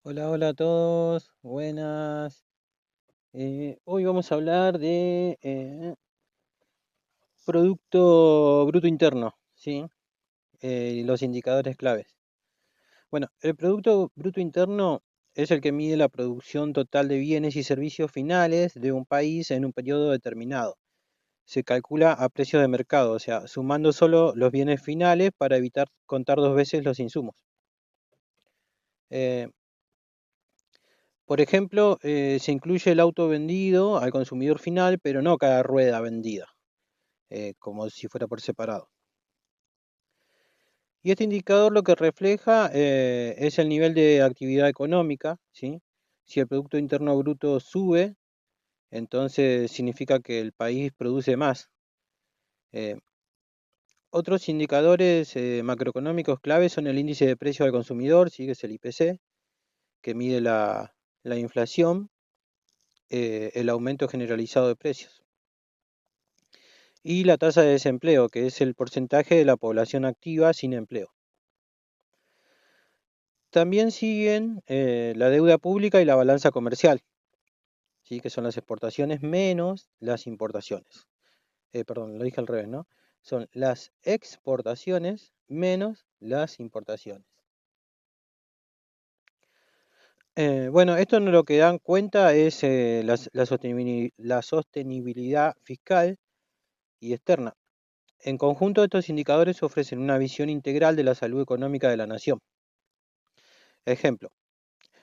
Hola, hola a todos, buenas. Hoy vamos a hablar de Producto Bruto Interno, ¿sí? Y los indicadores claves. Bueno, el Producto Bruto Interno es el que mide la producción total de bienes y servicios finales de un país en un periodo determinado. Se calcula a precio de mercado, o sea, sumando solo los bienes finales para evitar contar dos veces los insumos. Eh, Por ejemplo, se incluye el auto vendido al consumidor final, pero no cada rueda vendida, como si fuera por separado. Y este indicador lo que refleja es el nivel de actividad económica, ¿sí? Si el Producto Interno Bruto sube, entonces significa que el país produce más. Eh, Otros indicadores macroeconómicos claves son el índice de precio al consumidor, ¿sí? Que es el IPC, que mide la inflación, el aumento generalizado de precios. Y la tasa de desempleo, que es el porcentaje de la población activa sin empleo. También siguen la deuda pública y la balanza comercial, ¿sí? Que son las exportaciones menos las importaciones. Perdón, lo dije al revés, ¿no? Son las exportaciones menos las importaciones. Bueno, esto no lo que dan cuenta es la sostenibilidad fiscal y externa. En conjunto, estos indicadores ofrecen una visión integral de la salud económica de la nación. Ejemplo,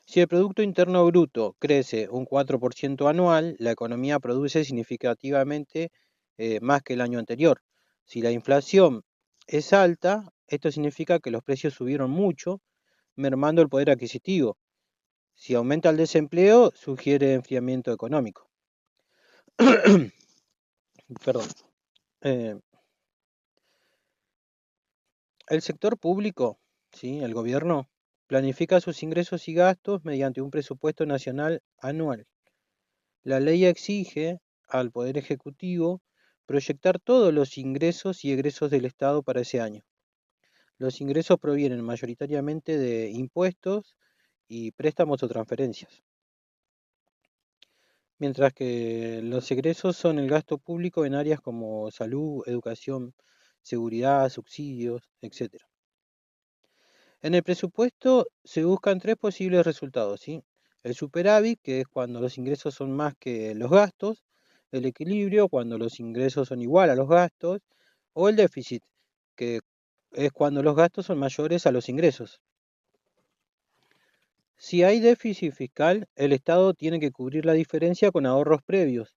si el Producto Interno Bruto crece un 4% anual, la economía produce significativamente más que el año anterior. Si la inflación es alta, esto significa que los precios subieron mucho, mermando el poder adquisitivo. Si aumenta el desempleo, sugiere enfriamiento económico. Perdón. Eh, el sector público, ¿sí? El gobierno, planifica sus ingresos y gastos mediante un presupuesto nacional anual. La ley exige al Poder Ejecutivo proyectar todos los ingresos y egresos del Estado para ese año. Los ingresos provienen mayoritariamente de impuestos y préstamos o transferencias, mientras que los egresos son el gasto público en áreas como salud, educación, seguridad, subsidios, etc. En el presupuesto se buscan tres posibles resultados, ¿sí? El superávit, que es cuando los ingresos son más que los gastos, el equilibrio, cuando los ingresos son igual a los gastos, o el déficit, que es cuando los gastos son mayores a los ingresos. Si hay déficit fiscal, el Estado tiene que cubrir la diferencia con ahorros previos,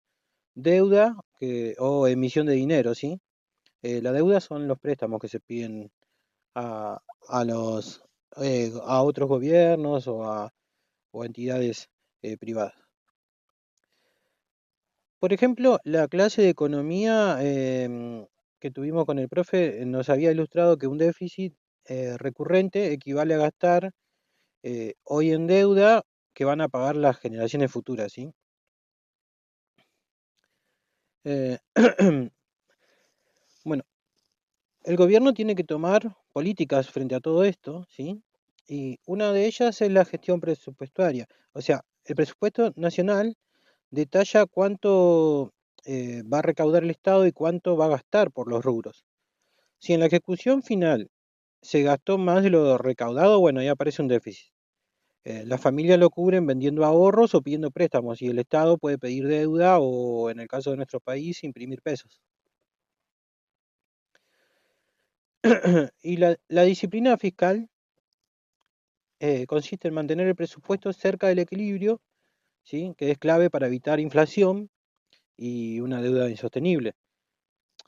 deuda o emisión de dinero, ¿sí? La deuda son los préstamos que se piden a, a otros gobiernos o entidades privadas. Por ejemplo, la clase de economía que tuvimos con el profe nos había ilustrado que un déficit recurrente equivale a gastar hoy en deuda que van a pagar las generaciones futuras, ¿sí? Eh, bueno, el gobierno tiene que tomar políticas frente a todo esto, ¿sí? Y una de ellas es la gestión presupuestaria. O sea, el presupuesto nacional detalla cuánto va a recaudar el Estado y cuánto va a gastar por los rubros. Si en la ejecución final se gastó más de lo recaudado, bueno, ahí aparece un déficit. Las familias lo cubren vendiendo ahorros o pidiendo préstamos y el Estado puede pedir deuda o, en el caso de nuestro país, imprimir pesos. Y la disciplina fiscal consiste en mantener el presupuesto cerca del equilibrio, ¿sí? Que es clave para evitar inflación y una deuda insostenible.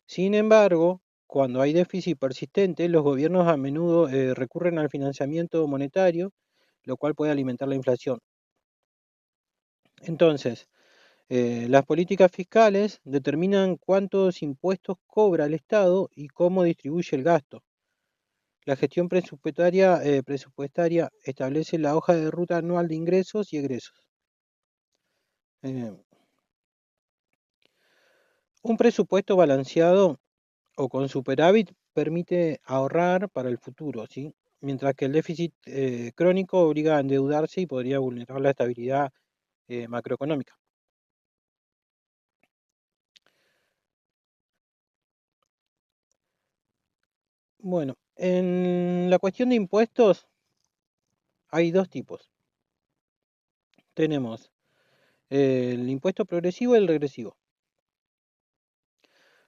Sin embargo, cuando hay déficit persistente, los gobiernos a menudo recurren al financiamiento monetario, lo cual puede alimentar la inflación. Entonces, las políticas fiscales determinan cuántos impuestos cobra el Estado y cómo distribuye el gasto. La gestión presupuestaria establece la hoja de ruta anual de ingresos y egresos. Eh, un presupuesto balanceado o con superávit permite ahorrar para el futuro, ¿sí? mientras que el déficit crónico obliga a endeudarse y podría vulnerar la estabilidad macroeconómica. Bueno, en la cuestión de impuestos hay dos tipos. Tenemos el impuesto progresivo y el regresivo.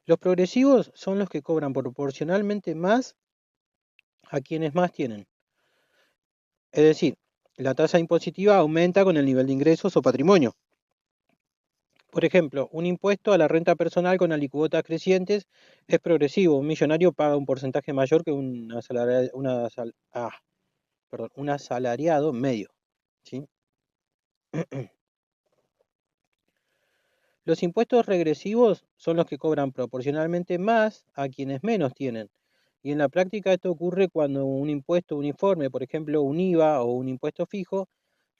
Los progresivos son los que cobran proporcionalmente más a quienes más tienen. Es decir, la tasa impositiva aumenta con el nivel de ingresos o patrimonio. Por ejemplo, un impuesto a la renta personal con alícuotas crecientes es progresivo. Un millonario paga un porcentaje mayor que un asalariado medio. ¿Sí? Los impuestos regresivos son los que cobran proporcionalmente más a quienes menos tienen. Y en la práctica esto ocurre cuando un impuesto uniforme, por ejemplo un IVA o un impuesto fijo,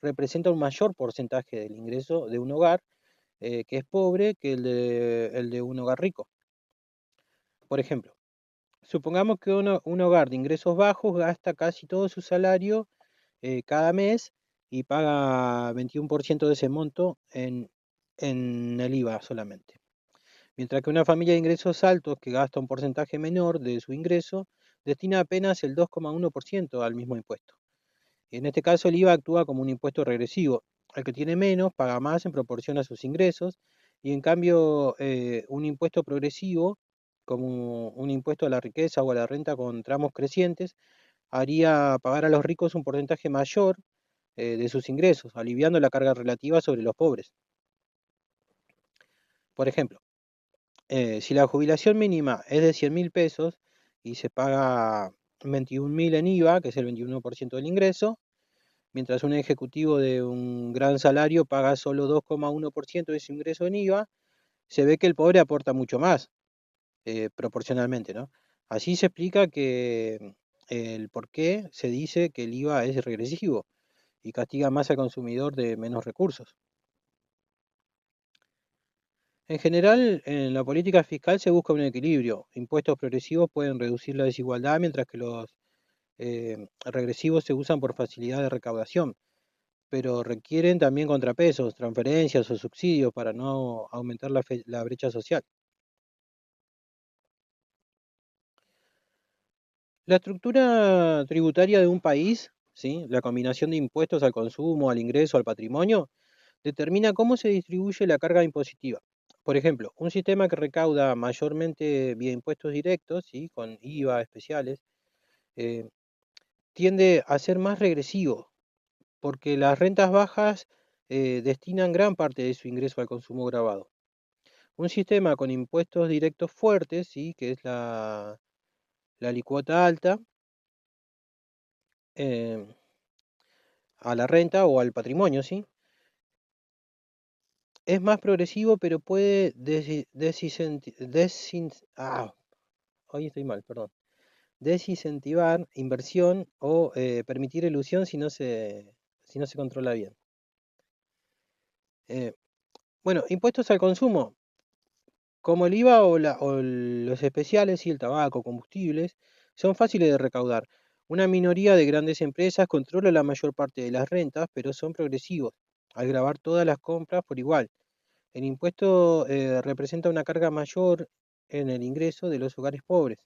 representa un mayor porcentaje del ingreso de un hogar que es pobre que el de un hogar rico. Por ejemplo, supongamos que un hogar de ingresos bajos gasta casi todo su salario cada mes y paga 21% de ese monto en el IVA solamente. Mientras que una familia de ingresos altos que gasta un porcentaje menor de su ingreso destina apenas el 2,1% al mismo impuesto. En este caso el IVA actúa como un impuesto regresivo. El que tiene menos paga más en proporción a sus ingresos y en cambio un impuesto progresivo, como un impuesto a la riqueza o a la renta con tramos crecientes, haría pagar a los ricos un porcentaje mayor de sus ingresos, aliviando la carga relativa sobre los pobres. Por ejemplo, si la jubilación mínima es de 100.000 pesos y se paga 21.000 en IVA, que es el 21% del ingreso, mientras un ejecutivo de un gran salario paga solo 2,1% de su ingreso en IVA, se ve que el pobre aporta mucho más, proporcionalmente, ¿no? Así se explica que el por qué se dice que el IVA es regresivo y castiga más al consumidor de menos recursos. En general, en la política fiscal se busca un equilibrio. Impuestos progresivos pueden reducir la desigualdad, mientras que los regresivos se usan por facilidad de recaudación, pero requieren también contrapesos, transferencias o subsidios para no aumentar la brecha social. La estructura tributaria de un país, ¿sí? La combinación de impuestos al consumo, al ingreso, al patrimonio, determina cómo se distribuye la carga impositiva. Por ejemplo, un sistema que recauda mayormente vía impuestos directos, ¿sí? Con IVA especiales, eh, tiende a ser más regresivo, porque las rentas bajas destinan gran parte de su ingreso al consumo gravado. Un sistema con impuestos directos fuertes, ¿sí? Que es la alicuota alta, eh, a la renta o al patrimonio, ¿sí? Es más progresivo, pero puede hoy estoy mal, perdón. Desincentivar inversión o permitir ilusión si no se controla bien. Eh, bueno, impuestos al consumo, como el IVA o los especiales y el tabaco, combustibles, son fáciles de recaudar. Una minoría de grandes empresas controla la mayor parte de las rentas, pero son progresivos, al gravar todas las compras por igual. El impuesto representa una carga mayor en el ingreso de los hogares pobres.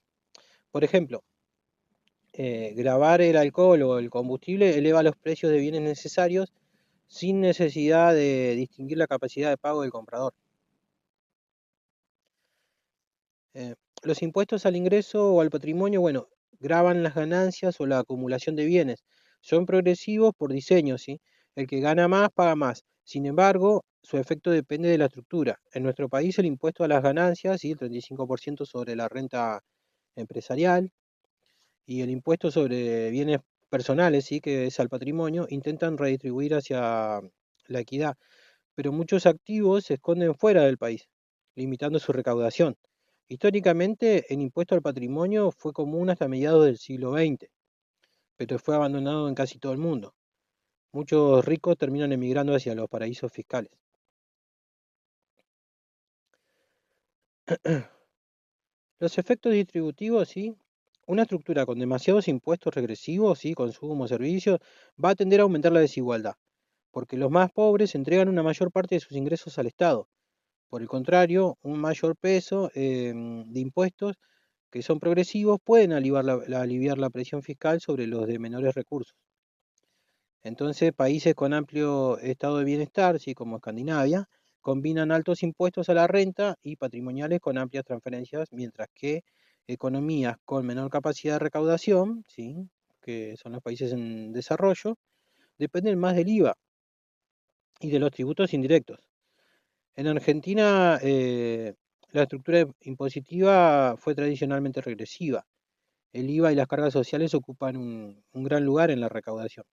Por ejemplo, gravar el alcohol o el combustible eleva los precios de bienes necesarios sin necesidad de distinguir la capacidad de pago del comprador. Eh, los impuestos al ingreso o al patrimonio, bueno, graban las ganancias o la acumulación de bienes. Son progresivos por diseño, ¿sí? El que gana más paga más. Sin embargo, su efecto depende de la estructura. En nuestro país el impuesto a las ganancias, ¿sí? El 35% sobre la renta empresarial y el impuesto sobre bienes personales, ¿sí? Que es al patrimonio, intentan redistribuir hacia la equidad, pero muchos activos se esconden fuera del país, limitando su recaudación. Históricamente, el impuesto al patrimonio fue común hasta mediados del siglo XX, pero fue abandonado en casi todo el mundo. Muchos ricos terminan emigrando hacia los paraísos fiscales. Los efectos distributivos, ¿sí? Una estructura con demasiados impuestos regresivos, ¿sí? Consumo, servicios, va a tender a aumentar la desigualdad, porque los más pobres entregan una mayor parte de sus ingresos al Estado. Por el contrario, un mayor peso de impuestos que son progresivos pueden aliviar la presión fiscal sobre los de menores recursos. Entonces, países con amplio estado de bienestar, ¿sí? Como Escandinavia, combinan altos impuestos a la renta y patrimoniales con amplias transferencias, mientras que economías con menor capacidad de recaudación, ¿sí? Que son los países en desarrollo, dependen más del IVA y de los tributos indirectos. En Argentina, la estructura impositiva fue tradicionalmente regresiva. El IVA y las cargas sociales ocupan un gran lugar en la recaudación,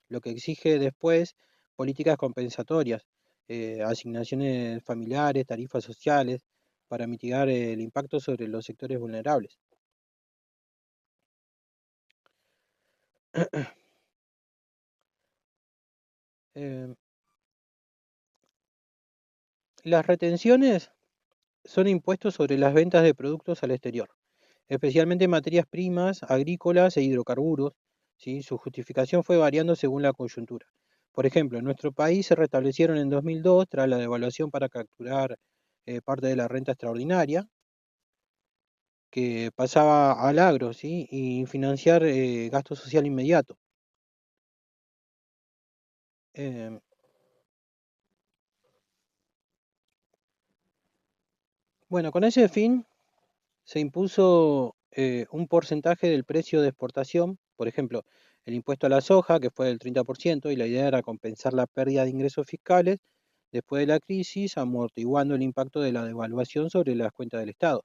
lo que exige después políticas compensatorias, asignaciones familiares, tarifas sociales, para mitigar el impacto sobre los sectores vulnerables. Eh, las retenciones son impuestos sobre las ventas de productos al exterior, especialmente materias primas, agrícolas e hidrocarburos, ¿sí? Su justificación fue variando según la coyuntura. Por ejemplo, en nuestro país se restablecieron en 2002 tras la devaluación para capturar parte de la renta extraordinaria que pasaba al agro, ¿sí? Y financiar gasto social inmediato. Eh, bueno, con ese fin se impuso un porcentaje del precio de exportación, por ejemplo, el impuesto a la soja, que fue del 30%, y la idea era compensar la pérdida de ingresos fiscales después de la crisis, amortiguando el impacto de la devaluación sobre las cuentas del Estado.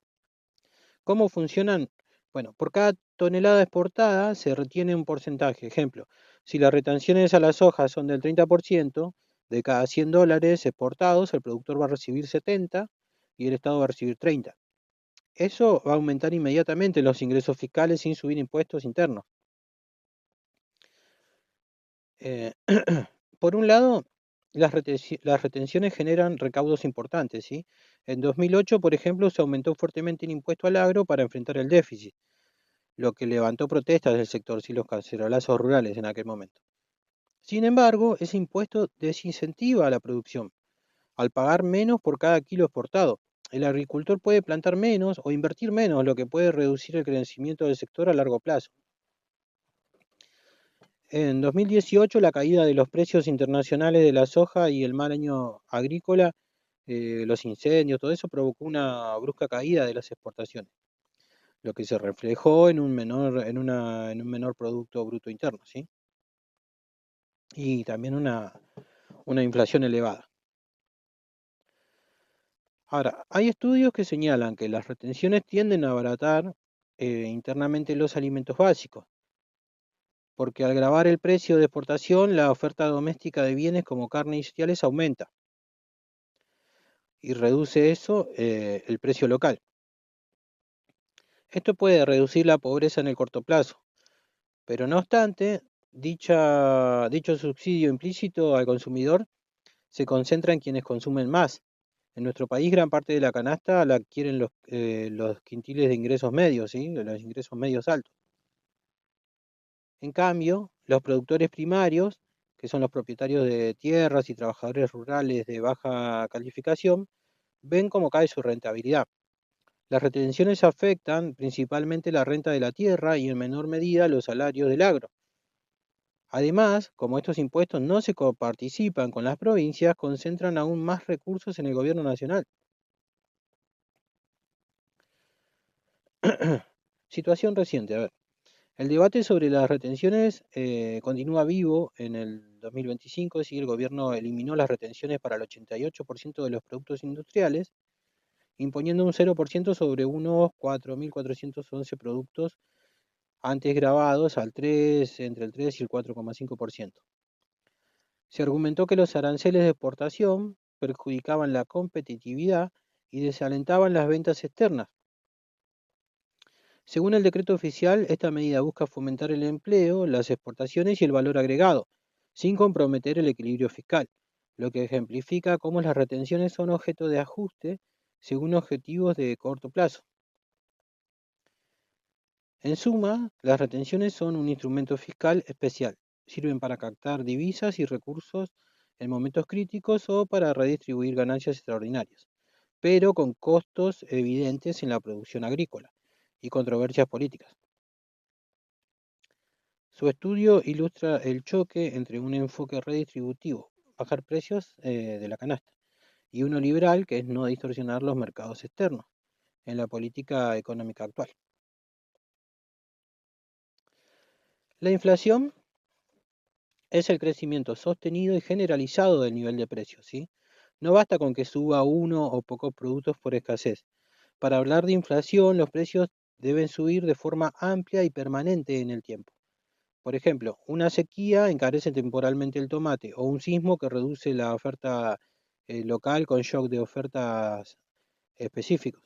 ¿Cómo funcionan? Bueno, por cada tonelada exportada se retiene un porcentaje. Ejemplo, si las retenciones a la soja son del 30%, de cada $100 exportados, el productor va a recibir 70 y el Estado va a recibir 30. Eso va a aumentar inmediatamente los ingresos fiscales sin subir impuestos internos. Eh, por un lado, las retenciones generan recaudos importantes, ¿sí? En 2008, por ejemplo, se aumentó fuertemente el impuesto al agro para enfrentar el déficit, lo que levantó protestas del sector, sí, los cacerolazos rurales en aquel momento. Sin embargo, ese impuesto desincentiva a la producción, al pagar menos por cada kilo exportado. El agricultor puede plantar menos o invertir menos, lo que puede reducir el crecimiento del sector a largo plazo. En 2018, la caída de los precios internacionales de la soja y el mal año agrícola, los incendios, todo eso provocó una brusca caída de las exportaciones, lo que se reflejó en un menor Producto Bruto Interno, ¿sí? Y también una inflación elevada. Ahora, hay estudios que señalan que las retenciones tienden a abaratar internamente los alimentos básicos, porque al gravar el precio de exportación, la oferta doméstica de bienes como carne y cereales aumenta y reduce eso el precio local. Esto puede reducir la pobreza en el corto plazo, pero no obstante, dicho subsidio implícito al consumidor se concentra en quienes consumen más. En nuestro país, gran parte de la canasta la adquieren los quintiles de ingresos medios, ¿sí? De los ingresos medios altos. En cambio, los productores primarios, que son los propietarios de tierras y trabajadores rurales de baja calificación, ven cómo cae su rentabilidad. Las retenciones afectan principalmente la renta de la tierra y en menor medida los salarios del agro. Además, como estos impuestos no se coparticipan con las provincias, concentran aún más recursos en el gobierno nacional. Situación reciente, a ver. El debate sobre las retenciones continúa vivo. En el 2025, sí, el gobierno eliminó las retenciones para el 88% de los productos industriales, imponiendo un 0% sobre unos 4.411 productos antes grabados entre el 3 y el 4,5%. Se argumentó que los aranceles de exportación perjudicaban la competitividad y desalentaban las ventas externas. Según el decreto oficial, esta medida busca fomentar el empleo, las exportaciones y el valor agregado, sin comprometer el equilibrio fiscal, lo que ejemplifica cómo las retenciones son objeto de ajuste según objetivos de corto plazo. En suma, las retenciones son un instrumento fiscal especial. Sirven para captar divisas y recursos en momentos críticos o para redistribuir ganancias extraordinarias, pero con costos evidentes en la producción agrícola y controversias políticas. Su estudio ilustra el choque entre un enfoque redistributivo, bajar precios de la canasta, y uno liberal, que es no distorsionar los mercados externos, en la política económica actual. La inflación es el crecimiento sostenido y generalizado del nivel de precios, ¿sí? No basta con que suba uno o pocos productos por escasez. Para hablar de inflación, los precios deben subir de forma amplia y permanente en el tiempo. Por ejemplo, una sequía encarece temporalmente el tomate o un sismo que reduce la oferta local con shock de ofertas específicos.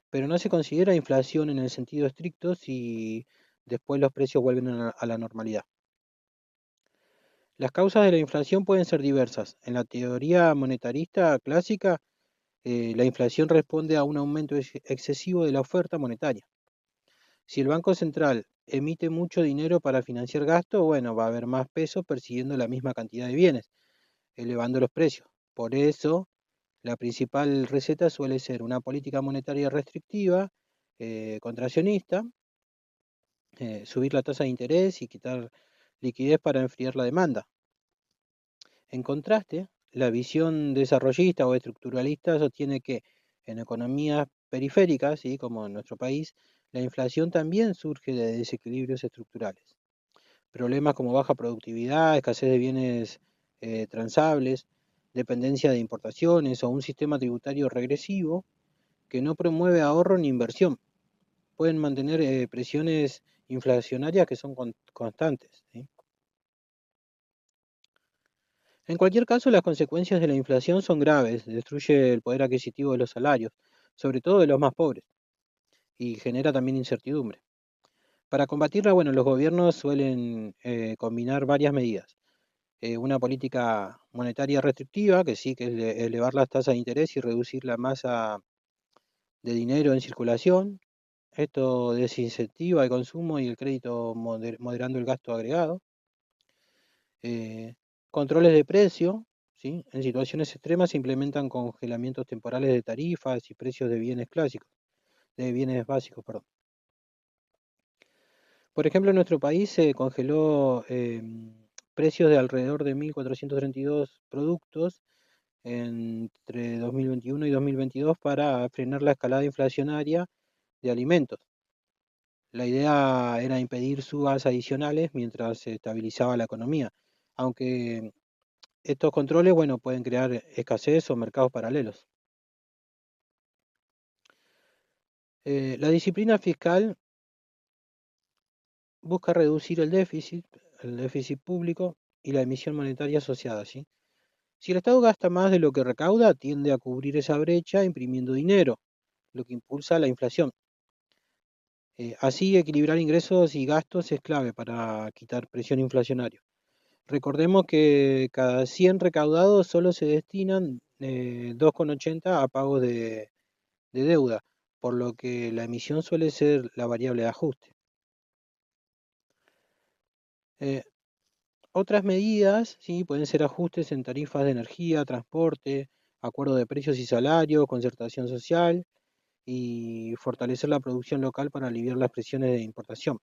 Pero no se considera inflación en el sentido estricto si después los precios vuelven a la normalidad. Las causas de la inflación pueden ser diversas. En la teoría monetarista clásica, la inflación responde a un aumento excesivo de la oferta monetaria. Si el Banco Central emite mucho dinero para financiar gastos, bueno, va a haber más pesos persiguiendo la misma cantidad de bienes, elevando los precios. Por eso, la principal receta suele ser una política monetaria restrictiva, contraccionista, subir la tasa de interés y quitar liquidez para enfriar la demanda. En contraste, la visión desarrollista o estructuralista sostiene que en economías periféricas, ¿sí?, como en nuestro país, la inflación también surge de desequilibrios estructurales. Problemas como baja productividad, escasez de bienes transables, dependencia de importaciones o un sistema tributario regresivo que no promueve ahorro ni inversión. Pueden mantener presiones inflacionarias que son constantes, ¿sí? En cualquier caso, las consecuencias de la inflación son graves, destruye el poder adquisitivo de los salarios, sobre todo de los más pobres, y genera también incertidumbre. Para combatirla, bueno, los gobiernos suelen combinar varias medidas. Una política monetaria restrictiva, que sí, que es elevar las tasas de interés y reducir la masa de dinero en circulación. Esto desincentiva el consumo y el crédito moderando el gasto agregado. Eh, Controles de precio, ¿sí? En situaciones extremas se implementan congelamientos temporales de tarifas y precios de bienes clásicos, de bienes básicos, perdón. Por ejemplo, en nuestro país se congeló precios de alrededor de 1.432 productos entre 2021 y 2022 para frenar la escalada inflacionaria de alimentos. La idea era impedir subas adicionales mientras se estabilizaba la economía, aunque estos controles, bueno, pueden crear escasez o mercados paralelos. La disciplina fiscal busca reducir el déficit público y la emisión monetaria asociada, ¿sí? Si el Estado gasta más de lo que recauda, tiende a cubrir esa brecha imprimiendo dinero, lo que impulsa la inflación. Así, equilibrar ingresos y gastos es clave para quitar presión inflacionaria. Recordemos que cada 100 recaudados solo se destinan 2,80 a pagos de deuda, por lo que la emisión suele ser la variable de ajuste. Eh, Otras medidas, ¿sí?, pueden ser ajustes en tarifas de energía, transporte, acuerdo de precios y salarios, concertación social y fortalecer la producción local para aliviar las presiones de importación.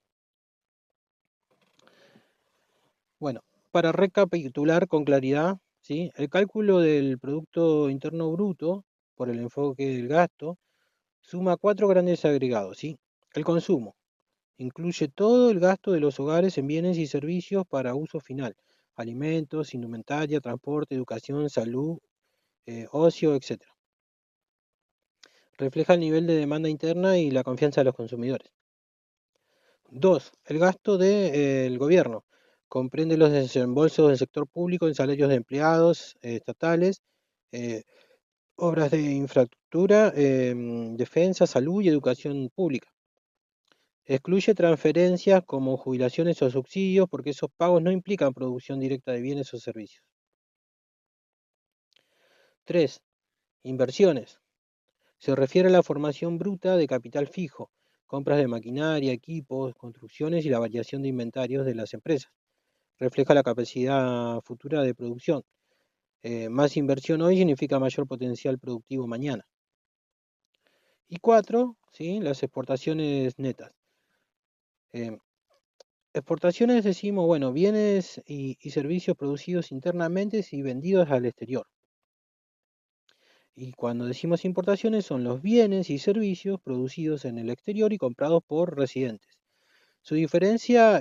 Bueno, para recapitular con claridad, ¿sí?, el cálculo del Producto Interno Bruto por el enfoque del gasto suma cuatro grandes agregados, ¿sí? El consumo incluye todo el gasto de los hogares en bienes y servicios para uso final, alimentos, indumentaria, transporte, educación, salud, ocio, etc. Refleja el nivel de demanda interna y la confianza de los consumidores. 2. El gasto del gobierno. Comprende los desembolsos del sector público en salarios de empleados estatales, eh, obras de infraestructura, defensa, salud y educación pública. Excluye transferencias como jubilaciones o subsidios porque esos pagos no implican producción directa de bienes o servicios. 3. Inversiones. Se refiere a la formación bruta de capital fijo, compras de maquinaria, equipos, construcciones y la variación de inventarios de las empresas. Refleja la capacidad futura de producción. Más inversión hoy significa mayor potencial productivo mañana. Y cuatro, ¿sí? Las exportaciones netas. Eh, Exportaciones decimos, bueno, bienes y servicios producidos internamente y vendidos al exterior. Y cuando decimos importaciones son los bienes y servicios producidos en el exterior y comprados por residentes. Su diferencia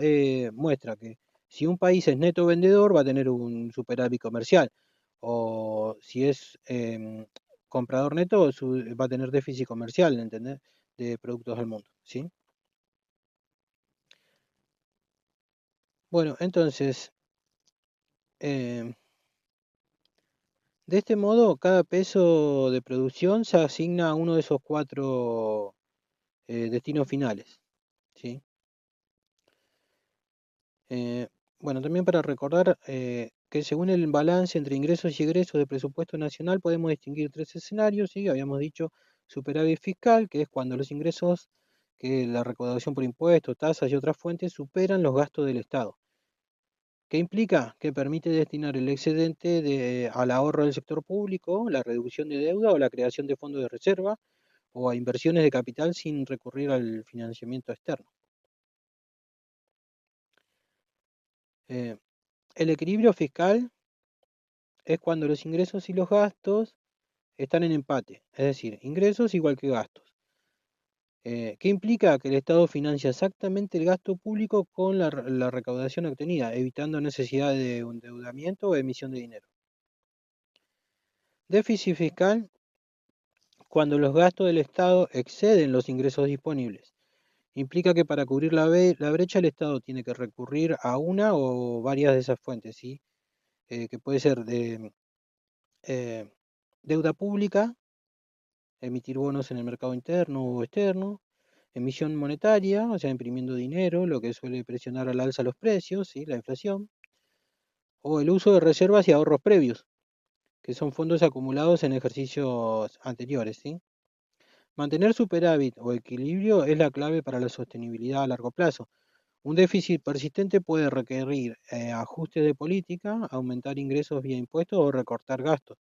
muestra que si un país es neto vendedor va a tener un superávit comercial, o si es comprador neto va a tener déficit comercial, ¿entendés? De productos al mundo, ¿sí? Bueno, entonces, em, de este modo, cada peso de producción se asigna a uno de esos cuatro destinos finales, ¿sí? Bueno, también para recordar que según el balance entre ingresos y egresos del presupuesto nacional podemos distinguir tres escenarios, ¿sí? Habíamos dicho superávit fiscal, que es cuando los ingresos, que la recaudación por impuestos, tasas y otras fuentes superan los gastos del Estado. ¿Qué implica? Que permite destinar el excedente al ahorro del sector público, la reducción de deuda o la creación de fondos de reserva o a inversiones de capital sin recurrir al financiamiento externo. Eh, el equilibrio fiscal es cuando los ingresos y los gastos están en empate, es decir, ingresos igual que gastos. ¿Qué implica? Que el Estado financia exactamente el gasto público con la recaudación obtenida, evitando necesidad de endeudamiento o emisión de dinero. Déficit fiscal cuando los gastos del Estado exceden los ingresos disponibles. Implica que para cubrir la brecha el Estado tiene que recurrir a una o varias de esas fuentes, ¿sí? Que puede ser de eh, deuda pública, emitir bonos en el mercado interno o externo, emisión monetaria, o sea, imprimiendo dinero, lo que suele presionar al alza los precios, ¿sí? La inflación, o el uso de reservas y ahorros previos, que son fondos acumulados en ejercicios anteriores, ¿sí? Mantener superávit o equilibrio es la clave para la sostenibilidad a largo plazo. Un déficit persistente puede requerir ajustes de política, aumentar ingresos vía impuestos o recortar gastos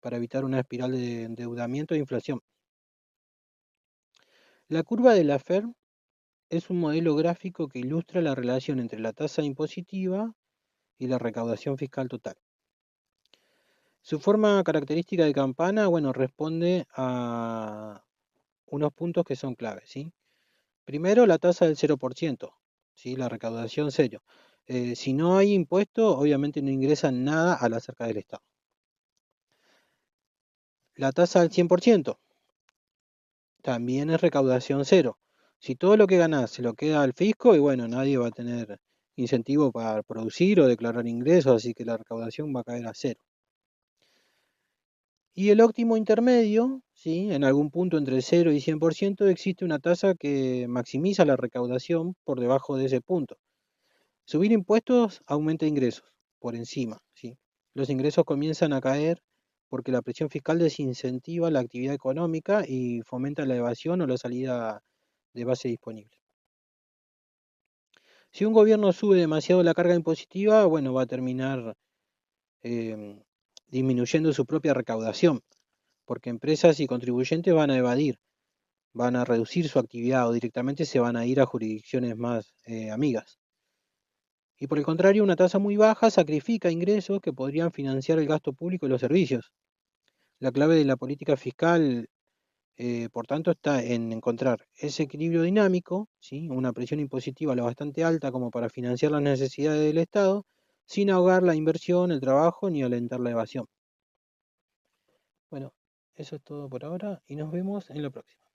para evitar una espiral de endeudamiento e inflación. La curva de Laffer es un modelo gráfico que ilustra la relación entre la tasa impositiva y la recaudación fiscal total. Su forma característica de campana, bueno, responde a unos puntos que son claves, ¿sí? Primero, la tasa del 0%, ¿sí? La recaudación cero. Si no hay impuesto, obviamente no ingresan nada a la cerca del Estado. La tasa del 100% también es recaudación cero. Si todo lo que ganás se lo queda al fisco, y bueno, nadie va a tener incentivo para producir o declarar ingresos, así que la recaudación va a caer a cero. Y el óptimo intermedio, ¿sí? En algún punto entre 0 y 100% existe una tasa que maximiza la recaudación por debajo de ese punto. Subir impuestos aumenta ingresos por encima, ¿sí? Los ingresos comienzan a caer porque la presión fiscal desincentiva la actividad económica y fomenta la evasión o la salida de base disponible. Si un gobierno sube demasiado la carga impositiva, bueno, va a terminar em, disminuyendo su propia recaudación, porque empresas y contribuyentes van a evadir, van a reducir su actividad o directamente se van a ir a jurisdicciones más amigas. Y por el contrario, una tasa muy baja sacrifica ingresos que podrían financiar el gasto público y los servicios. La clave de la política fiscal, por tanto, está en encontrar ese equilibrio dinámico, ¿sí? Una presión impositiva lo bastante alta como para financiar las necesidades del Estado, sin ahogar la inversión, el trabajo ni alentar la evasión. Bueno, eso es todo por ahora y nos vemos en la próxima.